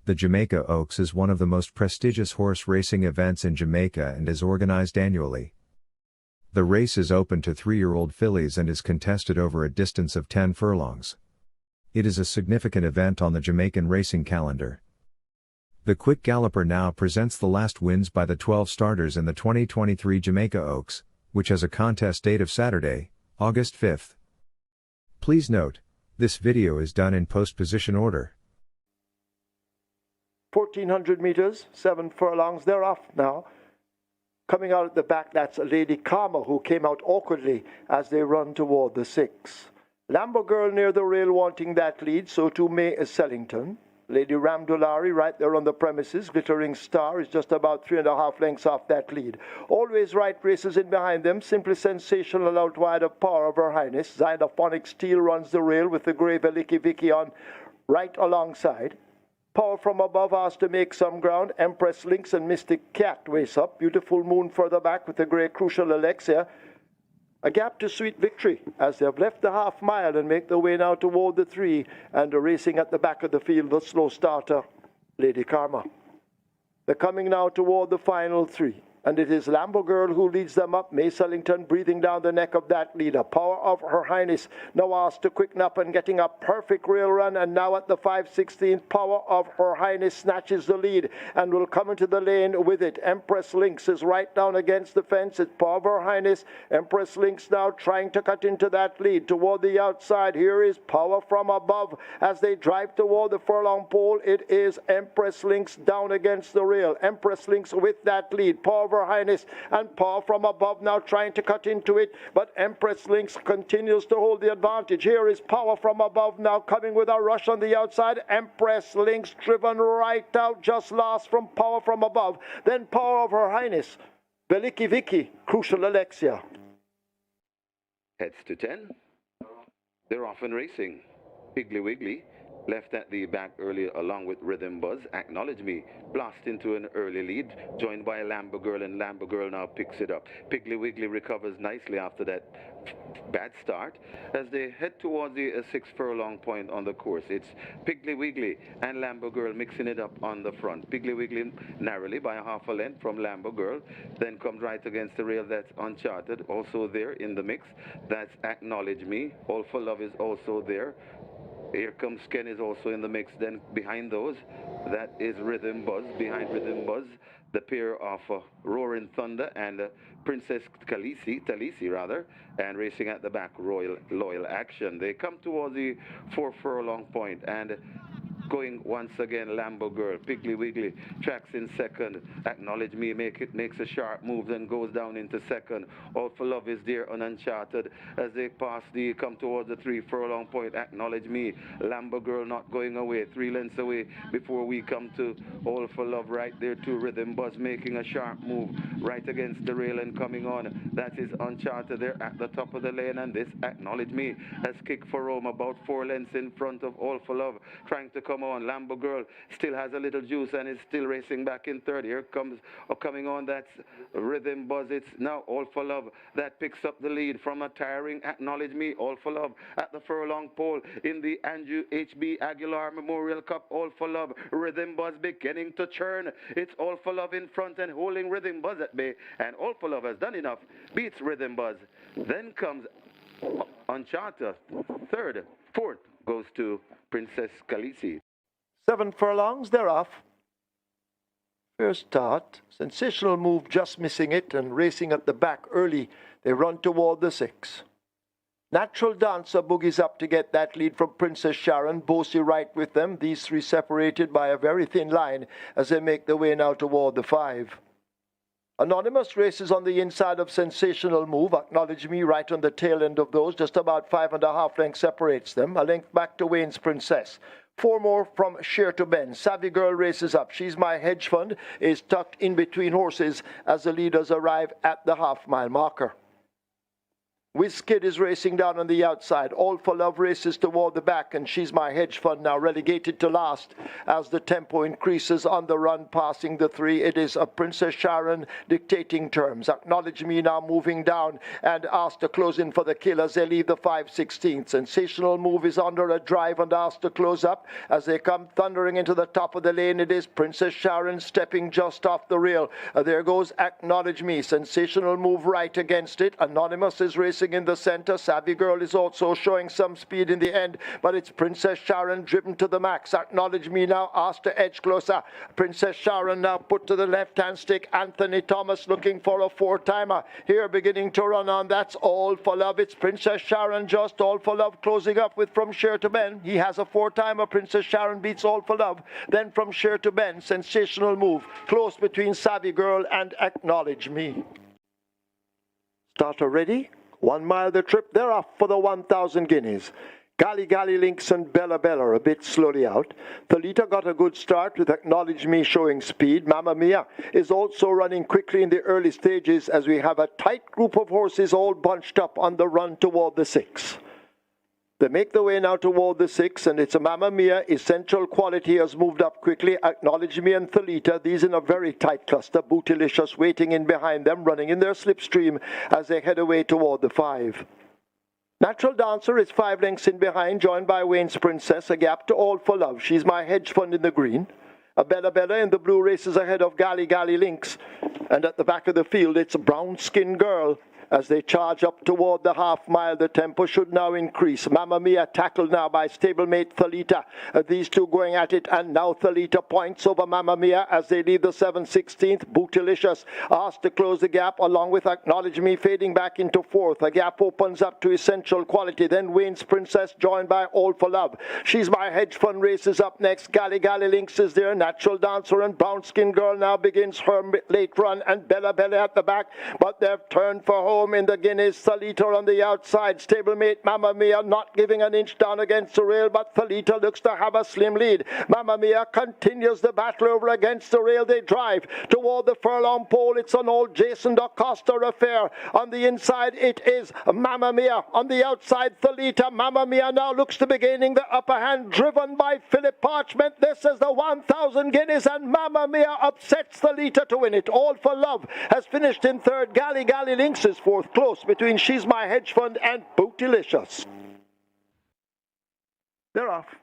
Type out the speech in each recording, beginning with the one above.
The Jamaica Oaks is one of the most prestigious horse racing events in Jamaica and is organized annually. The race is open to 3-year-old fillies and is contested over a distance of 10 furlongs. It is a significant event on the Jamaican racing calendar. The Quick Galloper now presents the last wins by the 12 starters in the 2023 Jamaica Oaks, which has a contest date of Saturday, August 5th. Please note, this video is done in post-position order. 1,400 meters, 7 furlongs, they're off now. Coming out at the back, that's Lady Karma, who came out awkwardly as they run toward the 6. Lambo Girl near the rail wanting that lead, so too May Sellington. Lady Ramdulari right there on the premises. Glittering Star is just about 3.5 lengths off that lead. Always Right races in behind them. Simply Sensational out wide of Power of Her Highness. Zydophonic Steel runs the rail with the grey Veliki Vicky on right alongside. Power from Above asked to make some ground. Empress Lynx and Mystic Cat waist up. Beautiful Moon further back with the grey Crucial Alexia. A gap to Sweet Victory as they have left the half mile and make their way now toward the 3 and are racing at the back of the field, the slow starter, Lady Karma. They're coming now toward the final 3. And it is Lambo Girl who leads them up. May Sellington breathing down the neck of that leader. Power of Her Highness now asked to quicken up and getting a perfect rail run. And now at the 5/16, Power of Her Highness snatches the lead and will come into the lane with it. Empress Lynx is right down against the fence. It's Power of Her Highness. Empress Lynx now trying to cut into that lead toward the outside. Here is Power from Above as they drive toward the furlong pole. It is Empress Lynx down against the rail. Empress Lynx with that lead. Power of Her Highness and Power from Above now trying to cut into it, but Empress Lynx continues to hold the advantage. Here is Power from Above now coming with a rush on the outside. Empress Lynx driven right out, just last from Power from Above. Then Power of Her Highness, Veliki Vicky, Crucial Alexia. Heads to 10. They're off and racing. Piggly Wiggly left at the back early along with Rhythm Buzz. Acknowledge Me blast into an early lead, joined by Lambo Girl, and Lambo Girl now picks it up. Piggly Wiggly recovers nicely after that bad start as they head towards the 6 furlong point on the course. It's Piggly Wiggly and Lambo Girl mixing it up on the front. Piggly Wiggly narrowly by a half a length from Lambo Girl, then comes right against the rail. That's Uncharted, also there in the mix. That's Acknowledge Me. All for Love is also there. Here Comes Ken is also in the mix. Then behind those, that is Rhythm Buzz. Behind Rhythm Buzz, the pair of Roaring Thunder and Princess Talisi rather, and racing at the back, Loyal Action. They come towards the 4 furlong point and going once again, Lambo Girl. Piggly Wiggly tracks in second. Acknowledge Me makes a sharp move, then goes down into second. All for Love is there on Uncharted as they come towards the 3 furlong point. Acknowledge Me, Lambo Girl not going away, 3 lengths away before we come to All for Love right there too. Rhythm Buzz making a sharp move right against the rail and coming on. That is Uncharted there at the top of the lane, and this Acknowledge Me has kicked for Rome about 4 lengths in front of All for Love, trying to come on. Lambo Girl still has a little juice and is still racing back in third. Here comes coming on, that's Rhythm Buzz. It's now All for Love that picks up the lead from a tiring Acknowledge Me. All for Love at the furlong pole in the Andrew H.B. Aguilar Memorial Cup. All for Love, Rhythm Buzz beginning to churn. It's All for Love in front and holding Rhythm Buzz at bay, and All for Love has done enough, beats Rhythm Buzz. Then comes Uncharted. Third, fourth goes to Princess Khaleesi. 7 furlongs, they're off. First start, Sensational Move just missing it and racing at the back early. They run toward the 6. Natural Dancer boogies up to get that lead from Princess Sharon. Bossy right with them. These 3 separated by a very thin line as they make their way now toward the 5. Anonymous races on the inside of Sensational Move. Acknowledge Me right on the tail end of those. Just about 5.5 lengths separates them. A length back to Wayne's Princess. 4 more from Share to Ben. Savvy Girl races up. She's My Hedgefund is tucked in between horses as the leaders arrive at the half-mile marker. Whiskid is racing down on the outside. All for Love races toward the back, and She's My Hedgefund now relegated to last as the tempo increases on the run, passing the 3. It is a Princess Sharon dictating terms. Acknowledge Me now moving down and asked to close in for the kill as they leave the 5/16. Sensational Move is under a drive and asked to close up as they come thundering into the top of the lane. It is Princess Sharon stepping just off the rail. There goes Acknowledge Me. Sensational Move right against it. Anonymous is racing in the center. Savvy Girl is also showing some speed in the end, but it's Princess Sharon driven to the max. Acknowledge Me now asked to edge closer. Princess Sharon now put to the left-hand stick. Anthony Thomas looking for a 4-timer here, beginning to run on. That's All for Love. It's Princess Sharon just All for Love closing up with From Sheer to Ben. He has a 4-timer. Princess Sharon beats All for Love. Then From Sheer to Ben. Sensational Move close between Savvy Girl and Acknowledge Me. Starter ready? 1 mile the trip, they're off for the 1,000 guineas. Gally Links and Bella a bit slowly out. Thalita got a good start with Acknowledge Me showing speed. Mamma Mia is also running quickly in the early stages as we have a tight group of horses all bunched up on the run toward the 6. They make the way now toward the 6, and it's a Mamma Mia. Essential Quality has moved up quickly. Acknowledge Me and Thalita, these in a very tight cluster. Bootylicious waiting in behind them, running in their slipstream as they head away toward the 5. Natural Dancer is 5 lengths in behind, joined by Wayne's Princess. A gap to All for Love. She's My Hedgefund in the green. A Bella in the blue races ahead of Gally Links. And at the back of the field, it's a Brown Skin Girl. As they charge up toward the half-mile, the tempo should now increase. Mamma Mia tackled now by stablemate Thalita. These two going at it, and now Thalita points over Mamma Mia as they leave the 7/16. Bootylicious asked to close the gap, along with Acknowledge Me fading back into 4th. A gap opens up to Essential Quality. Then Wayne's Princess joined by All for Love. She's My Hedgefund races up next. Gally Links is there. Natural Dancer and Brown Skin Girl now begins her late run, and Bella at the back, but they've turned for home in the Guineas. Thalita on the outside. Stablemate Mamma Mia not giving an inch down against the rail, but Thalita looks to have a slim lead. Mamma Mia continues the battle over against the rail. They drive toward the furlong pole. It's an old Jason DaCosta affair. On the inside it is Mamma Mia. On the outside Thalita. Mamma Mia now looks to be gaining the upper hand, driven by Philip Parchment. This is the 1,000 guineas, and Mamma Mia upsets Thalita to win it. All for Love has finished in 3rd. Gally Links is 4th, close between She's My Hedgefund and Bootylicious. They're off.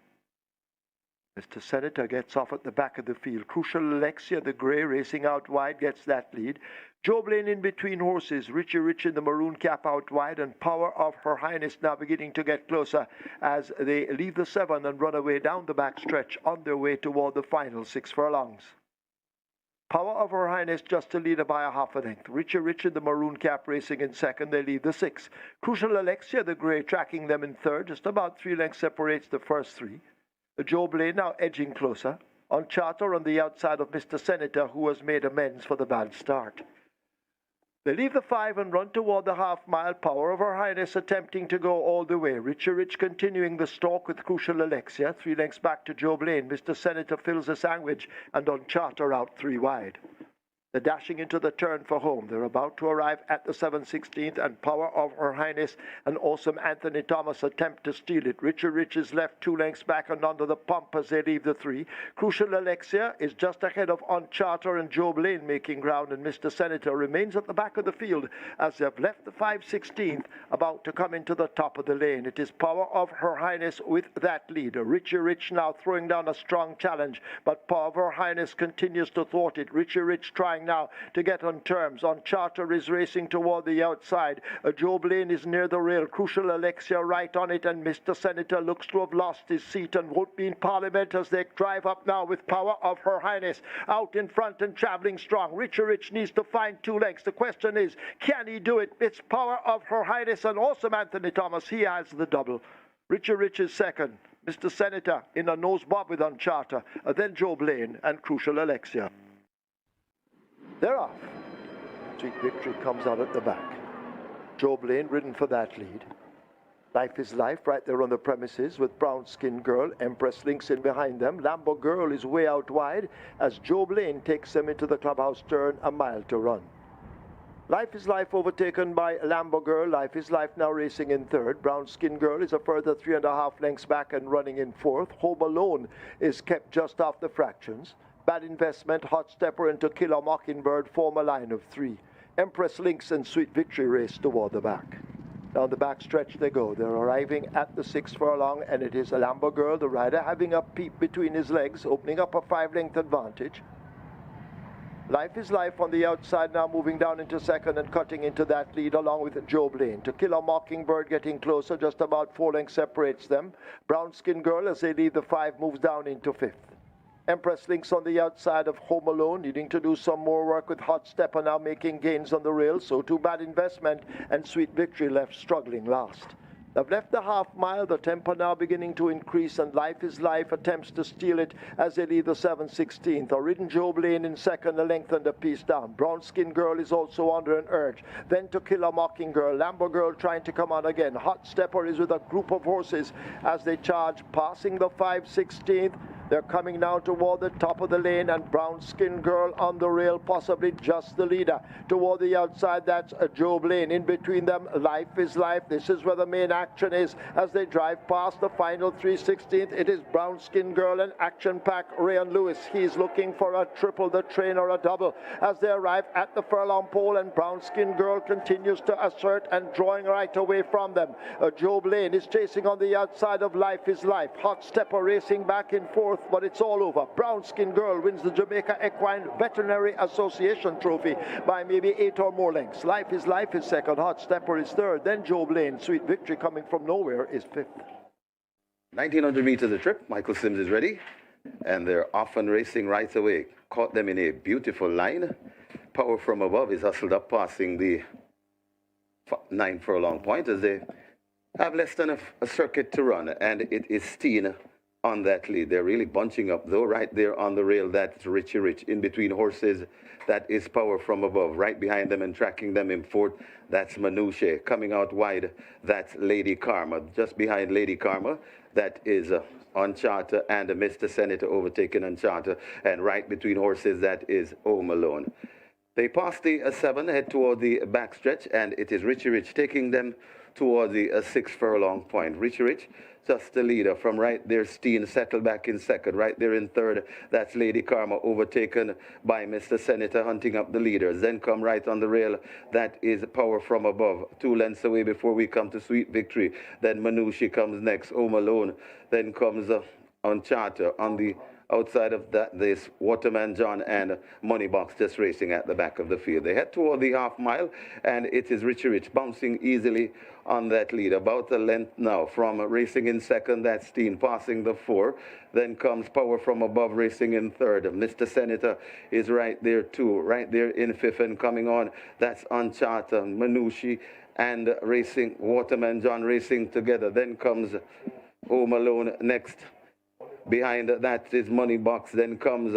Mr. Senator gets off at the back of the field. Crucial Alexia, the grey, racing out wide, gets that lead. Joe Blaine in between horses. Richie Rich in the maroon cap out wide, and Power of Her Highness now beginning to get closer as they leave the 7 and run away down the back stretch on their way toward the final 6 furlongs. Power of Her Highness just a leader by a half a length. Richie Rich in the maroon cap racing in 2nd. They leave the 6. Crucial Alexia, the grey, tracking them in 3rd. Just about 3 lengths separates the first 3. Joe Blaine now edging closer. On Charter on the outside of Mr. Senator, who has made amends for the bad start. They leave the 5 and run toward the half-mile. Power of Her Highness attempting to go all the way. Richie Rich continuing the stalk with Crucial Alexia. 3 lengths back to Joe Blaine. Mr. Senator fills a sandwich, and On Charter out 3 wide. They're dashing into the turn for home. They're about to arrive at the 7/16th, and Power of Her Highness and Awesome Anthony Thomas attempt to steal it. Richard Rich is left 2 lengths back and under the pump as they leave the 3. Crucial Alexia is just ahead of On Charter and Joe Blaine making ground, and Mr. Senator remains at the back of the field as they've left the 5/16th, about to come into the top of the lane. It is Power of Her Highness with that leader. Richie Rich now throwing down a strong challenge, but Power of Her Highness continues to thwart it. Richie Rich trying now to get on terms. On Charter is racing toward the outside. Joe Blaine is near the rail. Crucial Alexia right on it, and Mr. Senator looks to have lost his seat and won't be in Parliament as they drive up now with Power of Her Highness out in front and travelling strong. Richard Rich needs to find 2 lengths. The question is, can he do it? It's Power of Her Highness and Awesome Anthony Thomas. He has the double. Richard Rich is 2nd. Mr. Senator in a nose bob with On Charter. Then Joe Blaine and Crucial Alexia. They're off. Sweet Victory comes out at the back. Joe Blaine ridden for that lead. Life is Life right there on the premises with Brown Skin Girl. Empress Links in behind them. Lambo Girl is way out wide as Joe Blaine takes them into the clubhouse turn, a mile to run. Life is Life overtaken by Lambo Girl. Life is Life now racing in third. Brown Skin Girl is a further 3.5 lengths back and running in fourth. Home Alone is kept just off the fractions. Bad Investment, Hot Stepper, and To Kill a Mockingbird form a line of three. Empress Lynx and Sweet Victory race toward the back. Down the back stretch they go. They're arriving at the 6 furlong, and it is a Lambo Girl, the rider having a peep between his legs, opening up a 5-length advantage. Life is Life on the outside now, moving down into second and cutting into that lead along with Joe Blaine. To Kill a Mockingbird getting closer, just about 4 lengths separates them. Brown Skin Girl, as they leave the 5, moves down into 5th. Empress Lynx on the outside of Home Alone, needing to do some more work with Hot Stepper now making gains on the rail. So too Bad Investment and Sweet Victory left struggling last. They've left the half mile, the tempo now beginning to increase, and Life is Life attempts to steal it as they leave the 7/16th. A ridden Joe Blaine in second, a length and a piece down. Brown Skin Girl is also under an urge. Then To Kill a Mockingbird. Lambo Girl trying to come on again. Hot Stepper is with a group of horses as they charge, passing the 5/16th. They're coming now toward the top of the lane, and Brown Skin Girl on the rail, possibly just the leader. Toward the outside, that's Joe Blaine. In between them, Life is Life. This is where the main action is as they drive past the final 3/16th. It is Brown Skin Girl and Action Pack Rayon Lewis. He's looking for a triple, the train, or a double as they arrive at the furlong pole, and Brown Skin Girl continues to assert and drawing right away from them. Joe Blaine is chasing on the outside of Life is Life. Hot Stepper racing back and forth, but it's all over. Brown Skin Girl wins the Jamaica Equine Veterinary Association Trophy by maybe 8 or more lengths. Life is Life is second. Hot Stepper is third. Then Joe Blaine. Sweet Victory, coming from nowhere, is 5th. 1900 meters a trip. Michael Sims is ready, and they're off and racing right away. Caught them in a beautiful line. Power from Above is hustled up, passing the 9 furlong point as they have less than a circuit to run, and it is Steen on that lead. They're really bunching up though, right there on the rail. That's Richie Rich. In between horses, that is Power from Above. Right behind them and tracking them in fourth, that's Manouche. Coming out wide, that's Lady Karma. Just behind Lady Karma, that is On Charter and Mr. Senator overtaking On Charter. And right between horses, that is Home Alone. They pass the 7, head toward the backstretch, and it is Richie Rich taking them toward the 6 furlong point. Richie Rich, just the leader. From right there, Steen settled back in second. Right there in third, that's Lady Karma, overtaken by Mr. Senator, hunting up the leaders. Then come right on the rail, that is Power from Above. 2 lengths away before we come to Sweet Victory. Then Manouche comes next, Home Alone. Then comes On Charter. On the outside of that, this Waterman John and Moneybox just racing at the back of the field. They head toward the half mile, and it is Richie Rich bouncing easily on that lead. About a length now from racing in second, that's Steen passing the 4. Then comes Power from Above racing in third. Mr. Senator is right there too, right there in 5th, and coming on, that's On Charter, Manouche, and racing Waterman John racing together. Then comes Home Alone next. Behind that is Moneybox. Then comes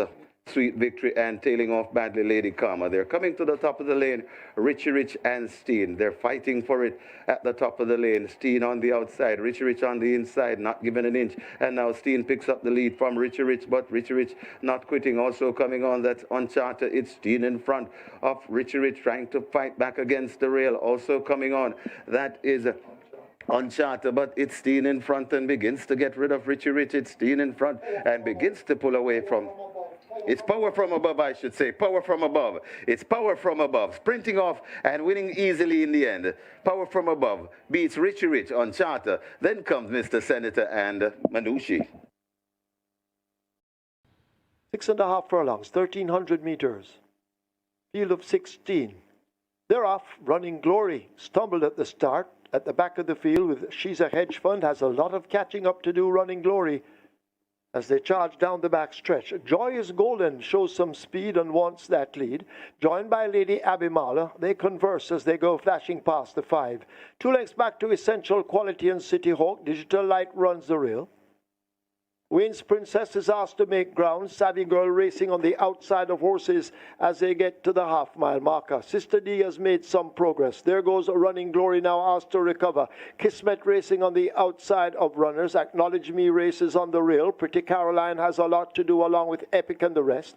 Sweet Victory, and tailing off badly Lady Karma. They're coming to the top of the lane, Richie Rich and Steen. They're fighting for it at the top of the lane. Steen on the outside, Richie Rich on the inside, not given an inch. And now Steen picks up the lead from Richie Rich, but Richie Rich not quitting. Also coming on, that's On Charter. It's Steen in front of Richie Rich, trying to fight back against the rail. Also coming on, that is On Charter, but it's Steen in front and begins to get rid of Richie Rich. It's Steen in front and begins to pull away from... It's Power from Above, I should say. Power from Above. It's Power from Above. Sprinting off and winning easily in the end. Power from Above beats Richie Rich On Charter. Then comes Mr. Senator and Manouche. 6.5 furlongs, 1,300 meters. Field of 16. They're off. Running Glory stumbled at the start. At the back of the field with She's a Hedge Fund, has a lot of catching up to do. Running Glory as they charge down the back stretch. Joy is Golden shows some speed and wants that lead. Joined by Lady Abhimala, they converse as they go flashing past the 5. 2 lengths back to Essential Quality and City Hawk. Digital Light runs the rail. Wayne's Princess is asked to make ground. Savvy Girl racing on the outside of horses as they get to the half-mile marker. Sister D has made some progress. There goes Running Glory, now asked to recover. Kismet racing on the outside of runners. Acknowledge Me races on the rail. Pretty Caroline has a lot to do along with Epic and the rest.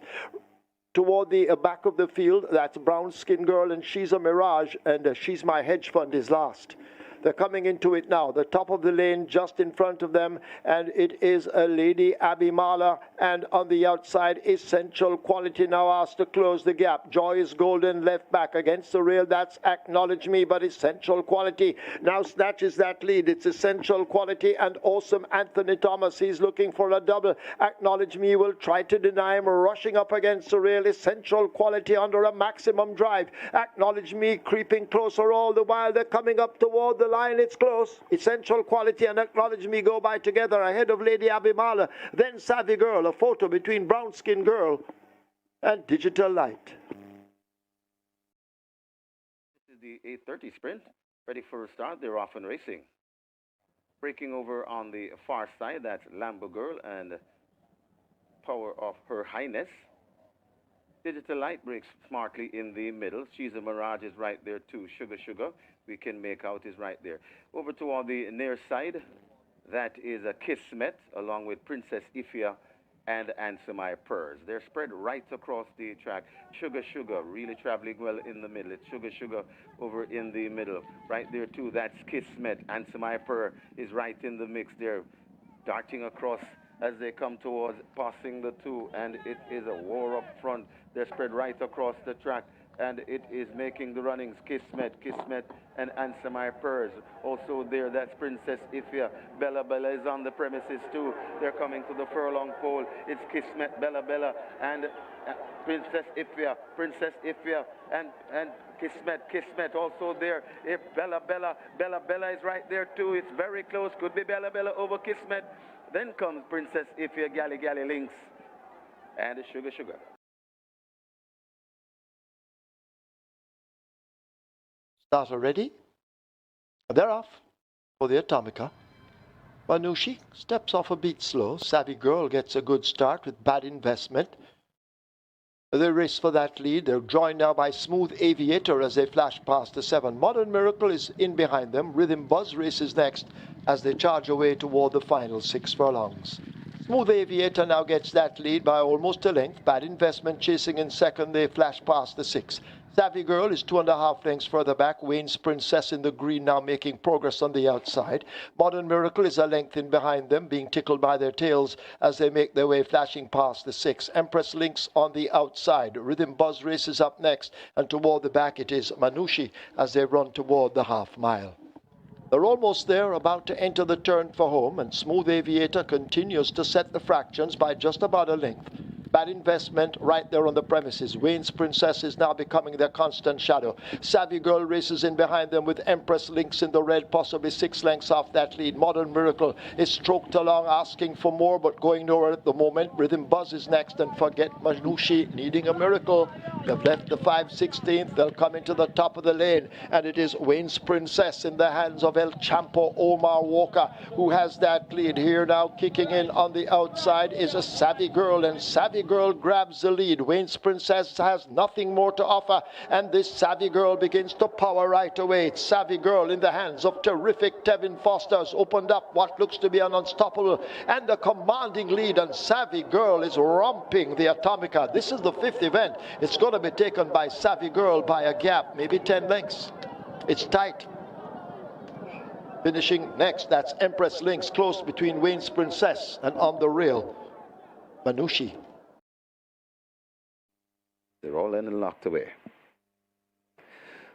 toward the back of the field. That's Brown Skin Girl, and She's a Mirage, and She's My Hedgefund is last. They're coming into it now. The top of the lane just in front of them, and it is a Lady Abhimala, and on the outside, Essential Quality now asked to close the gap. Joy is Golden left back against the rail. That's Acknowledge Me, but Essential Quality now snatches that lead. It's Essential Quality and Awesome Anthony Thomas. He's looking for a double. Acknowledge Me will try to deny him, rushing up against the rail. Essential Quality under a maximum drive. Acknowledge Me creeping closer all the while. They're coming up toward the line. It's close. Essential Quality and Acknowledge Me go by together ahead of Lady Abhimala. Then Savvy Girl, a photo between Brown Skin Girl and Digital Light. This is the 8:30 sprint. Ready for a start. They're off and racing. Breaking over on the far side, that's Lambo Girl and Power of Her Highness. Digital Light breaks smartly in the middle. She's a Mirage is right there too. Sugar, we can make out is right there. Over toward the near side, that is a Kismet along with Princess Ifia and Answer My Prayers. They're spread right across the track. Sugar, really traveling well in the middle. It's Sugar over in the middle. Right there too, that's Kismet. Answer My Prayer is right in the mix there, darting across as they come towards passing the two, and it is a war up front. They're spread right across the track, and it is making the runnings. Kismet, and Answer My Prayers. Also there, that's Princess Ifia. Bella is on the premises too. They're coming to the furlong pole. It's Kismet, Bella, and Princess Ifia, and Kismet also there. If Bella is right there too. It's very close. Could be Bella over Kismet. Then comes Princess Ifia, Gally Links, and Sugar. Starter ready? They're off for the Atomica. Manushi steps off a bit slow. Savvy Girl gets a good start with Bad Investment. They race for that lead. They're joined now by Smooth Aviator as they flash past the 7. Modern Miracle is in behind them. Rhythm Buzz races next as they charge away toward the final 6 furlongs. Smooth Aviator now gets that lead by almost a length. Bad Investment chasing in second. They flash past the 6. Savvy Girl is 2.5 lengths further back. Wayne's Princess in the green now making progress on the outside. Modern Miracle is a length in behind them, being tickled by their tails as they make their way flashing past the 6. Empress Links on the outside. Rhythm Buzz races up next, and toward the back it is Manushi as they run toward the half mile. They're almost there, about to enter the turn for home, and Smooth Aviator continues to set the fractions by just about a length. Bad Investment right there on the premises. Wayne's Princess is now becoming their constant shadow. Savvy Girl races in behind them with Empress Links in the red, possibly 6 lengths off that lead. Modern Miracle is stroked along, asking for more, but going nowhere at the moment. Rhythm Buzz is next, and Forget Manushi needing a miracle. They've left the 5/16th. They'll come into the top of the lane, and it is Wayne's Princess in the hands of El Champo Omar Walker, who has that lead. Here now kicking in on the outside is a Savvy Girl, and Savvy Girl grabs the lead. Wayne's Princess has nothing more to offer, and this Savvy Girl begins to power right away. It's Savvy Girl in the hands of terrific Tevin Foster's opened up what looks to be an unstoppable and a commanding lead, and Savvy Girl is romping the Atomica. This is the 5th event. It's going to be taken by Savvy Girl by a gap, maybe 10 lengths. It's tight. Finishing next, that's Empress Links, close between Wayne's Princess and on the rail, Manushi. They're all in and locked away.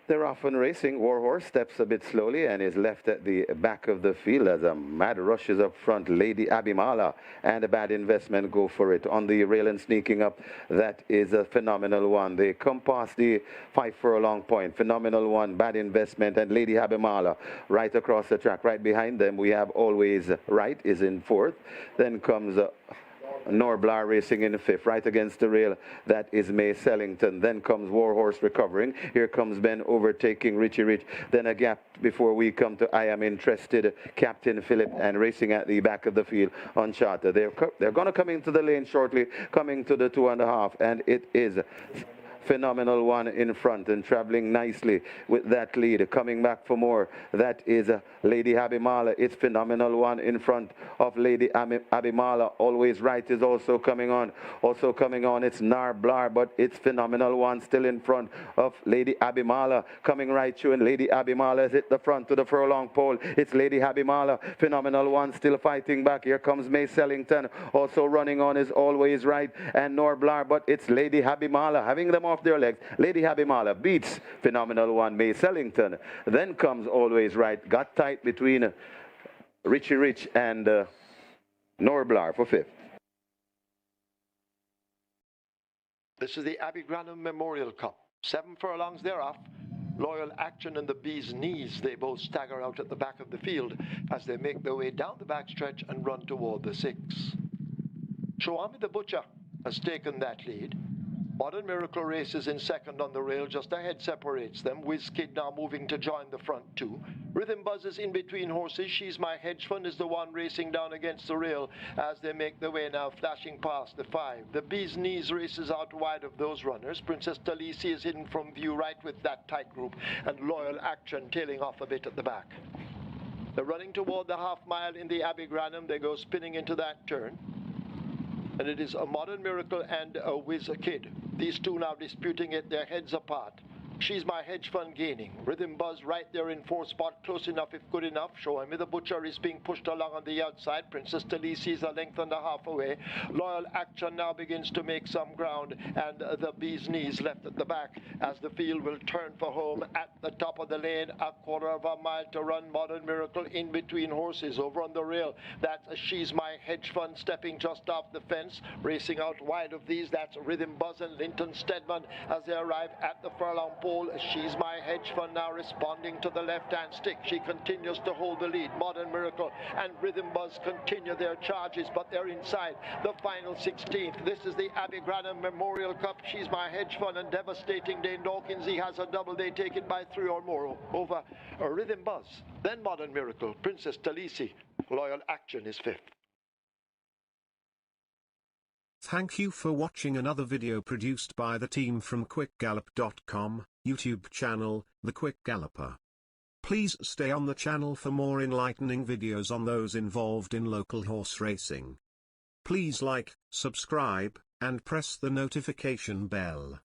They're off and racing. Warhorse steps a bit slowly and is left at the back of the field as a mad rushes up front. Lady Abhimala and a Bad Investment go for it. On the rail and sneaking up, that is a Phenomenal One. They come past the 5 furlong point. Phenomenal One, Bad Investment, and Lady Abhimala right across the track. Right behind them, we have Always Right is in 4th. Then comes Norblar racing in 5th, right against the rail. That is May Sellington. Then comes Warhorse recovering. Here comes Ben overtaking Richie Rich. Then a gap before we come to I Am Interested, Captain Philip, and racing at the back of the field on Charter. They're going to come into the lane shortly, coming to the 2.5, and it is phenomenal one in front and traveling nicely with that lead. Coming back for more, that is Lady Abhimala. It's phenomenal one in front of Lady Abhimala. Always Right is also coming on. Also coming on, it's Narblar, but it's phenomenal one still in front of Lady Abhimala. Coming right through, and Lady Abhimala is at the front to the furlong pole. It's Lady Abhimala. Phenomenal one still fighting back. Here comes May Sellington. Also running on is Always Right and Narblar, but it's Lady Abhimala having them off their legs. Lady Abhimala beats phenomenal one May Sellington. Then comes Always Right. Got tight between Richie Rich and Narblar for fifth. This is the Abhimala Memorial Cup. 7 furlongs thereof. Loyal Action and the Bee's Knees, they both stagger out at the back of the field as they make their way down the backstretch and run toward the 6. Shawami the Butcher has taken that lead. Modern Miracle races in second on the rail, just ahead separates them. Whiz Kid now moving to join the front two. Rhythm Buzz is in between horses. She's My Hedgefund is the one racing down against the rail as they make their way now, flashing past the 5. The Bee's Knees races out wide of those runners. Princess Talisi is hidden from view right with that tight group, and Loyal Action tailing off a bit at the back. They're running toward the half mile in the Abhimala. They go spinning into that turn. And it is a Modern Miracle and a Whiz Kid. These two now disputing it, their heads apart. She's My Hedgefund gaining. Rhythm Buzz right there in 4th spot, close enough if good enough. Showing me the Butcher is being pushed along on the outside. Princess Talisi is a length and a half away. Loyal Action now begins to make some ground, and the Bee's Knees left at the back as the field will turn for home at the top of the lane. A quarter of a mile to run. Modern Miracle in between horses over on the rail. That's She's My Hedgefund stepping just off the fence. Racing out wide of these, that's Rhythm Buzz and Linton Stedman as they arrive at the furlong pole. She's My Hedgefund now responding to the left-hand stick. She continues to hold the lead. Modern Miracle and Rhythm Buzz continue their charges, but they're inside the final 16th. This is the Abhimala Memorial Cup. She's My Hedgefund and Devastating Dane Dawkins. He has a double. They take it by 3 or more over Rhythm Buzz. Then Modern Miracle. Princess Talisi. Loyal Action is 5th. Thank you for watching another video produced by the team from QuickGallop.com, YouTube channel, The Quick Galloper. Please stay on the channel for more enlightening videos on those involved in local horse racing. Please like, subscribe, and press the notification bell.